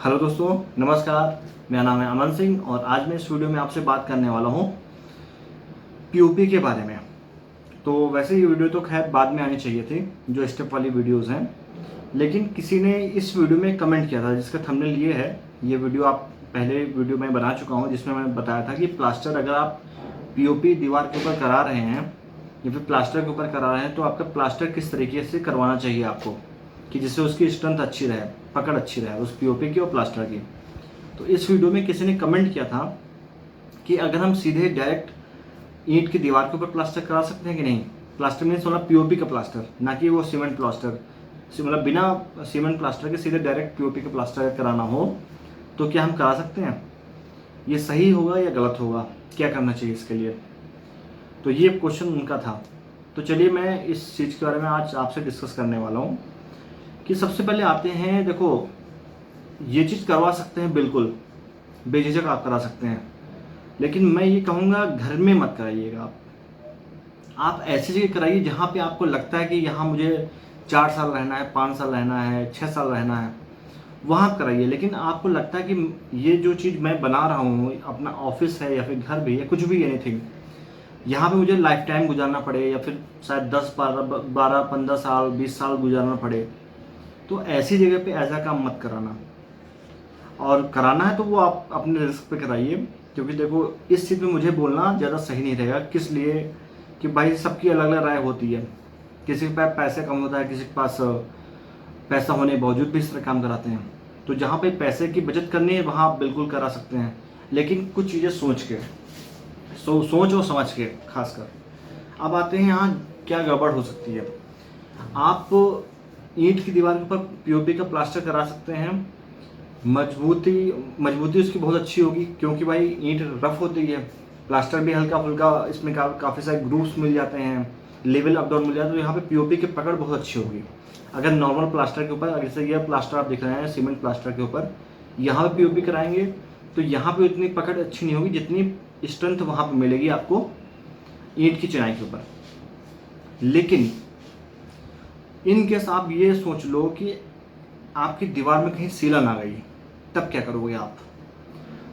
Hello दोस्तों, नमस्कार। मेरा नाम है अमन सिंह और आज मैं इस वीडियो में आपसे बात करने वाला हूँ पीओपी के बारे में। तो वैसे ये वीडियो तो खैर बाद में आनी चाहिए थी, जो स्टेप वाली वीडियोस हैं, लेकिन किसी ने इस वीडियो में कमेंट किया था जिसका थंबनेल ये है। ये वीडियो आप पहले वीडियो में बना चुका हूँ जिसमें मैंने बताया था कि प्लास्टर अगर आप पीओपी दीवार के ऊपर करा रहे हैं या फिर प्लास्टर के ऊपर करा रहे हैं तो आपका प्लास्टर किस तरीके से करवाना चाहिए आपको, कि जिससे उसकी स्ट्रेंथ अच्छी रहे, पकड़ अच्छी रहे उस पीओपी की और प्लास्टर की। तो इस वीडियो में किसी ने कमेंट किया था कि अगर हम सीधे डायरेक्ट ईंट की दीवार के ऊपर प्लास्टर करा सकते हैं कि नहीं। प्लास्टर मीन्स मतलब पीओपी का प्लास्टर, ना कि वो सीमेंट प्लास्टर। मतलब बिना सीमेंट प्लास्टर के सीधे डायरेक्ट पीओपी का प्लास्टर कराना हो तो क्या हम करा सकते हैं? ये सही होगा या गलत होगा? क्या करना चाहिए इसके लिए? तो ये क्वेश्चन उनका था। तो चलिए मैं इस चीज़ के बारे में आज आपसे डिस्कस करने वाला हूँ कि सबसे पहले आते हैं। देखो, ये चीज़ करवा सकते हैं, बिल्कुल बेझिझक आप करा सकते हैं, लेकिन मैं ये कहूँगा घर में मत कराइएगा। आप ऐसी जगह कराइए जहाँ पे आपको लगता है कि यहाँ मुझे 4 साल रहना है, 5 साल रहना है, 6 साल रहना है, वहाँ कराइए। लेकिन आपको लगता है कि ये जो चीज़ मैं बना रहा हूँ, अपना ऑफिस है या फिर घर भी है, कुछ भी एनीथिंग, यहाँ पे मुझे लाइफ टाइम गुजारना पड़े या फिर शायद 10 12 12 15 साल 20 साल गुजारना पड़े, तो ऐसी जगह पे ऐसा काम मत कराना। और कराना है तो वो आप अपने रिस्क पे कराइए, क्योंकि देखो इस चीज़ में मुझे बोलना ज़्यादा सही नहीं रहेगा। किस लिए? कि भाई सबकी अलग अलग राय होती है। किसी के पास पैसे कम होता है, किसी के पास पैसा होने के बावजूद भी इस तरह काम कराते हैं। तो जहाँ पे पैसे की बचत करनी है वहाँ आप बिल्कुल करा सकते हैं, लेकिन कुछ चीज़ें सोच के, सोच और समझ के खासकर। अब आते हैं यहाँ क्या गड़बड़ हो सकती है। आप ईंट की दीवार के ऊपर पीओपी का प्लास्टर करा सकते हैं। मजबूती मजबूती उसकी बहुत अच्छी होगी, क्योंकि भाई ईंट रफ होती है। प्लास्टर भी हल्का फुल्का, इसमें काफ़ी सारे ग्रूव्स मिल जाते हैं, लेवल अप डाउन मिल जाता है, तो यहाँ पे पीओपी की पकड़ बहुत अच्छी होगी। अगर नॉर्मल प्लास्टर के ऊपर, अगर जैसे ये प्लास्टर आप दिख रहे हैं सीमेंट प्लास्टर के ऊपर, यहाँ पे पीओपी कराएंगे तो यहाँ पे उतनी पकड़ अच्छी नहीं होगी जितनी स्ट्रेंथ वहाँ पे मिलेगी आपको ईंट की चिनाई के ऊपर। लेकिन इन केस आप ये सोच लो कि आपकी दीवार में कहीं सीलन आ गई, तब क्या करोगे आप?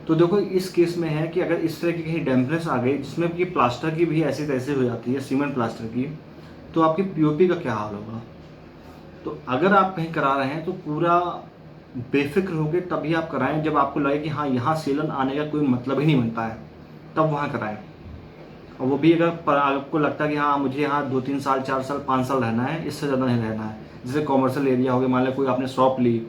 तो देखो इस केस में है कि अगर इस तरह की कहीं डैम्पनेस आ गई जिसमें कि प्लास्टर की भी ऐसी तैसे हो जाती है, सीमेंट प्लास्टर की, तो आपकी पीओपी का क्या हाल होगा? तो अगर आप कहीं करा रहे हैं तो पूरा बेफिक्र होकर तभी आप कराएं जब आपको लगे कि हाँ यहाँ सीलन आने का कोई मतलब ही नहीं बनता है, तब वहाँ कराएं। और वो भी अगर आपको लगता है कि हाँ मुझे यहाँ 2 3 साल 4 साल 5 साल रहना है, इससे ज़्यादा नहीं रहना है। जैसे कॉमर्शियल एरिया हो गया, मान लो कोई आपने शॉप ली,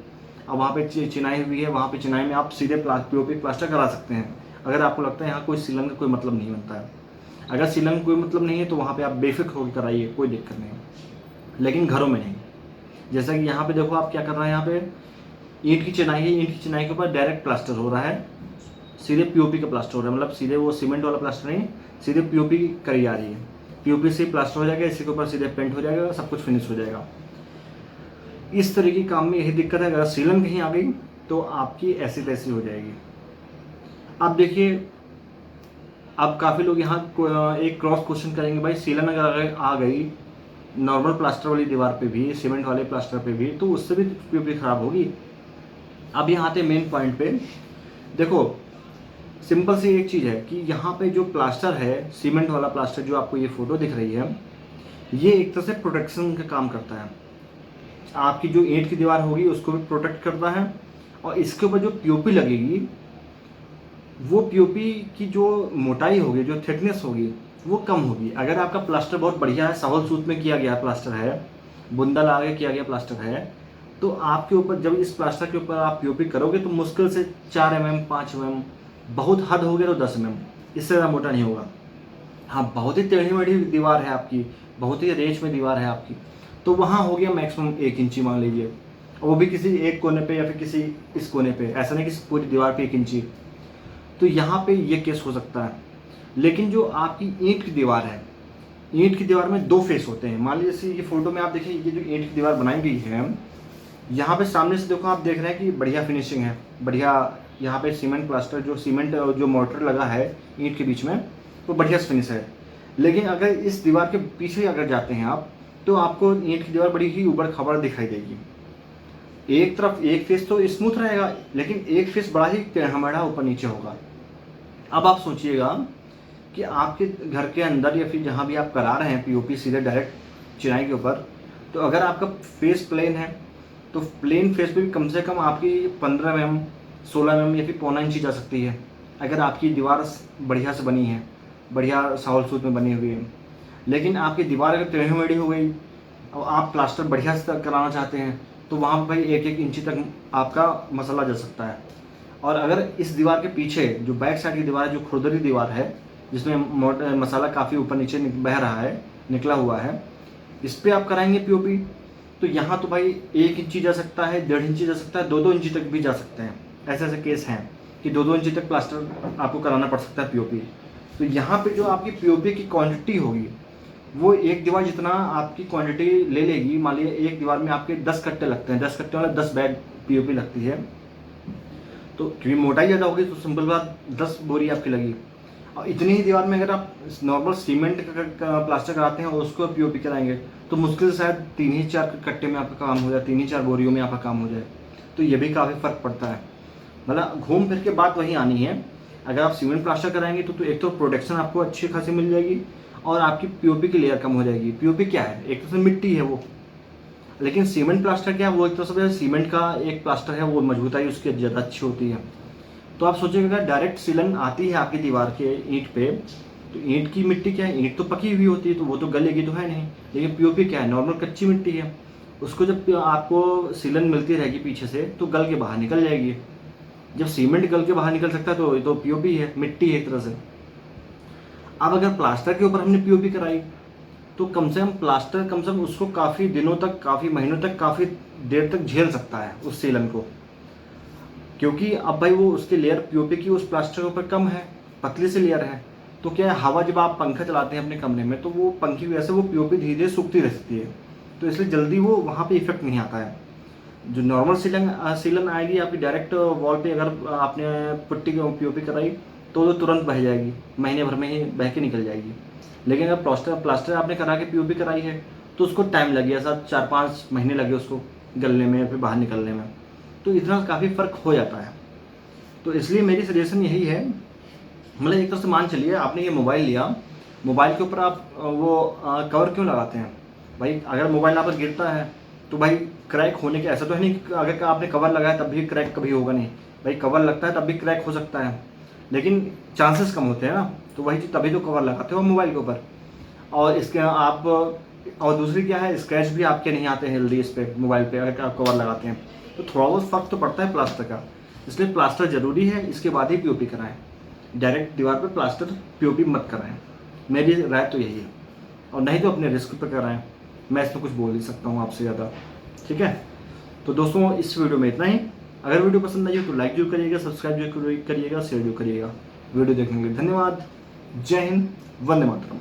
अब वहाँ पे चिनाई हुई है, वहाँ पे चिनाई में आप सीधे पीओपी प्लास्टर करा सकते हैं, अगर आपको लगता है यहाँ कोई सीलन का कोई मतलब नहीं बनता है। अगर सीलन का कोई मतलब नहीं है तो वहाँ पे आप बेफिक्र होकर कराइए, कोई दिक्कत नहीं है, लेकिन घरों में नहीं। जैसा कि यहाँ पे देखो आप क्या कर रहे हैं, यहाँ पे ईंट की चिनाई है, ईंट की चिनाई के ऊपर डायरेक्ट प्लास्टर हो रहा है, सीधे पीओपी का प्लास्टर हो रहा है, मतलब सीधे वो सीमेंट वाला प्लास्टर नहीं, सीधे पीओपी करी जा रही है। पीओपी से प्लास्टर हो जाएगा, इसी के ऊपर सीधे पेंट हो जाएगा, सब कुछ फिनिश हो जाएगा। इस तरीके के काम में यही दिक्कत है, अगर सीलन कहीं आ गई तो आपकी ऐसी तैसी हो जाएगी। अब देखिए, अब काफ़ी लोग यहाँ एक क्रॉस क्वेश्चन करेंगे, भाई सीलन अगर आ गई नॉर्मल प्लास्टर वाली दीवार पे भी, सीमेंट वाले प्लास्टर पे भी, तो उससे भी पीओपी खराब होगी। अब यहाँ आते मेन पॉइंट पे। देखो सिंपल सी एक चीज़ है कि यहाँ पे जो प्लास्टर है, सीमेंट वाला प्लास्टर जो आपको ये फोटो दिख रही है, ये एक तरह से प्रोटेक्शन का काम करता है। आपकी जो ईंट की दीवार होगी उसको भी प्रोटेक्ट करता है, और इसके ऊपर जो पीओपी लगेगी, वो पीओपी की जो मोटाई होगी, जो थिकनेस होगी, वो कम होगी। अगर आपका प्लास्टर बहुत बढ़िया है, सावल सूत में किया गया प्लास्टर है, बुंदा लगा के किया गया प्लास्टर है, तो आपके ऊपर जब इस प्लास्टर के ऊपर आप पीओपी करोगे तो मुश्किल से 4 mm 5 mm, बहुत हद हो गया तो 10 mm, इससे ज़्यादा मोटा नहीं होगा। हाँ बहुत ही टेढ़ी मेढ़ी दीवार है आपकी, बहुत ही रेंज में दीवार है आपकी, तो वहाँ हो गया मैक्सिमम 1 इंची मान लीजिए, और वो भी किसी एक कोने पे या फिर किसी इस कोने पे, ऐसा नहीं कि पूरी दीवार पे 1 इंची। तो यहाँ पे ये केस हो सकता है। लेकिन जो आपकी ईंट की दीवार है, ईंट की दीवार में 2 फेस होते हैं। मान लीजिए जैसे ये फोटो में आप देखिए, ये जो ईंट की दीवार बनाई गई है, यहाँ पे सामने से देखो आप देख रहे हैं कि बढ़िया फिनिशिंग है, बढ़िया। यहाँ पे सीमेंट प्लास्टर, जो सीमेंट जो मोटर लगा है ईंट के बीच में, वो बढ़िया फिनिश है। लेकिन अगर इस दीवार के पीछे अगर जाते हैं आप, तो आपको ईंट की दीवार बड़ी ही ऊबड़ खाबड़ दिखाई देगी। एक तरफ एक फेस तो स्मूथ रहेगा, लेकिन एक फेस बड़ा ही टेढ़ा ऊपर नीचे होगा। अब आप सोचिएगा कि आपके घर के अंदर या फिर जहाँ भी आप करा रहे हैं पीओपी सीधे डायरेक्ट चिनाई के ऊपर, तो अगर आपका फेस प्लेन है तो प्लेन फेस पे भी कम से कम आपकी 15 mm 16 mm या फिर पौना इंची जा सकती है, अगर आपकी दीवार बढ़िया से बनी है, बढ़िया साउल सूत में बनी हुई है। लेकिन आपकी दीवार अगर टेढ़ी मेढ़ी हो गई और आप प्लास्टर बढ़िया से कराना चाहते हैं तो वहाँ पर भाई 1-1 इंची तक आपका मसाला जा सकता है। और अगर इस दीवार के पीछे जो बैक साइड की दीवार है, जो खुरदरी दीवार है जिसमें मसाला काफ़ी ऊपर नीचे बह रहा है, निकला हुआ है, इस पर आप कराएंगे पीओपी, तो यहाँ तो भाई 1 इंची जा सकता है, 1.5 इंची जा सकता है, 2-2 इंची तक भी जा सकते हैं। ऐसे ऐसे केस हैं कि 2-2 इंची तक प्लास्टर आपको कराना पड़ सकता है पीओपी। तो यहाँ पे जो आपकी पीओपी की क्वांटिटी होगी वो एक दीवार जितना आपकी क्वांटिटी ले लेगी। मान लीजिए एक दीवार में आपके 10 कट्टे लगते हैं, 10 कट्टे वाला 10 बैग पीओपी लगती है, तो क्योंकि मोटाई ज़्यादा होगी तो सिंपल बात 10 बोरी आपकी लगी। और इतनी ही दीवार में अगर आप नॉर्मल सीमेंट का प्लास्टर कराते हैं और उसको पीओपी कराएंगे तो मुश्किल से शायद 3 ही 4 कट्टे में आपका काम हो जाए, 3 ही 4 बोरियों में आपका काम हो जाए। तो ये भी काफ़ी फ़र्क पड़ता है। मतलब घूम फिर के बात वही आनी है, अगर आप सीमेंट प्लास्टर कराएंगे तो एक तो प्रोटेक्शन आपको अच्छी खासी मिल जाएगी और आपकी पीओपी की लेयर कम हो जाएगी। पीओपी क्या है, एक तरह से मिट्टी है वो, लेकिन सीमेंट प्लास्टर क्या है, वो एक तरह से सीमेंट का एक प्लास्टर है, वो मजबूताई उसकी ज़्यादा अच्छी होती है। तो आप सोचिएगा अगर डायरेक्ट सीलन आती है आपकी दीवार के ईंट पे, तो ईंट की मिट्टी क्या है, ईंट तो पकी हुई होती है तो वो तो गलेगी तो है नहीं, लेकिन पीओपी क्या है, नॉर्मल कच्ची मिट्टी है, उसको जब आपको सीलन मिलती रहेगी पीछे से तो गल के बाहर निकल जाएगी। जब सीमेंट गल के बाहर निकल सकता है तो ये तो पीओपी है, मिट्टी है एक तरह से। अब अगर प्लास्टर के ऊपर हमने पीओपी कराई तो कम से कम उसको काफ़ी दिनों तक, काफ़ी महीनों तक, काफ़ी देर तक झेल सकता है उस सीलन को, क्योंकि अब भाई वो उसकी लेयर पीओपी की उस प्लास्टर के ऊपर कम है, पतली सी लेयर है। तो क्या है, हवा जब आप पंखा चलाते हैं अपने कमरे में तो वो पंखे की वजह से वो पीओपी धीरे धीरे सूखती रहती है, तो इसलिए जल्दी वो वहाँ पे इफेक्ट नहीं आता है। जो नॉर्मल सीलन आएगी आपकी डायरेक्ट वॉल पे, अगर आपने पुट्टी की पीओपी कराई तो तुरंत बह जाएगी, महीने भर में ही बह के निकल जाएगी। लेकिन अगर प्लास्टर आपने करा के पीओपी कराई है तो उसको टाइम लग गया, साथ 4-5 महीने लगे उसको गलने में या फिर बाहर निकलने में, तो इतना काफ़ी फ़र्क हो जाता है। तो इसलिए मेरी सजेशन यही है, मतलब एक तरह से मान चलिए आपने ये मोबाइल लिया, मोबाइल के ऊपर आप वो कवर क्यों लगाते हैं भाई? अगर मोबाइल आप पर गिरता है तो भाई क्रैक होने के ऐसा तो है नहीं कि अगर आपने कवर लगाया तब भी क्रैक कभी होगा नहीं, भाई कवर लगता है तब भी क्रैक हो सकता है, लेकिन चांसेस कम होते हैं ना। तो वही चीज़ तभी तो कवर लगाते हो मोबाइल के ऊपर। और इसके आप और दूसरी क्या है, स्क्रैच भी आपके नहीं आते हैं जल्दी इस पर मोबाइल पे अगर आप कवर लगाते हैं, तो थोड़ा बहुत फ़र्क तो पड़ता है प्लास्टर का। इसलिए प्लास्टर ज़रूरी है, इसके बाद ही पीओपी कराएं, डायरेक्ट दीवार पे प्लास्टर पीओपी मत कराएं, मेरी राय तो यही है। और नहीं तो अपने रिस्क पे कराएं, मैं इसमें कुछ बोल नहीं सकता हूँ आपसे ज़्यादा, ठीक है। तो दोस्तों इस वीडियो में इतना ही। अगर वीडियो पसंद आई हो तो लाइक जरूर करिएगा, सब्सक्राइब जरूर करिएगा, शेयर जरूर करिएगा। वीडियो देखने के लिए धन्यवाद। जय हिंद, वंदे मातरम।